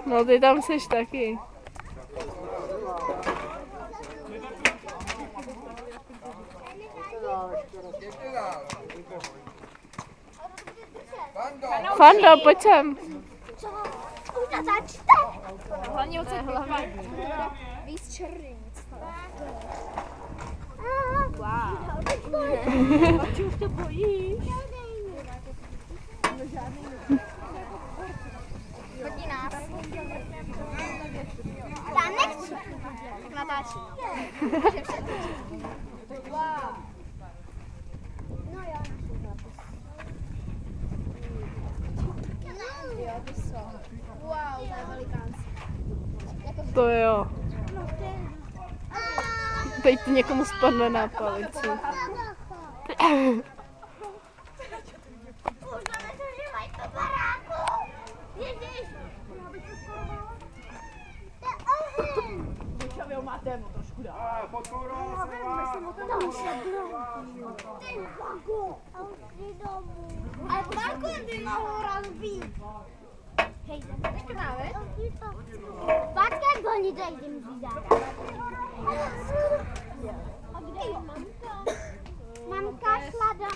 No ty tam seš taky. Fando, pojď sem. Hlavně ocet hlavně. Víc černic. Wow. Ty už to bojíš. Hodí nás. Já nechci. Tak natáčím. Wow. No jo. Jo, ty jsou. Wow, to je velikánský. To jo. Teď ti někomu spadne na palici. Ale balkon by mohl rozbít. Hej, teďka máme? Pátka golní tady jdem zvídat. A kde je mamka? Mamka šla do...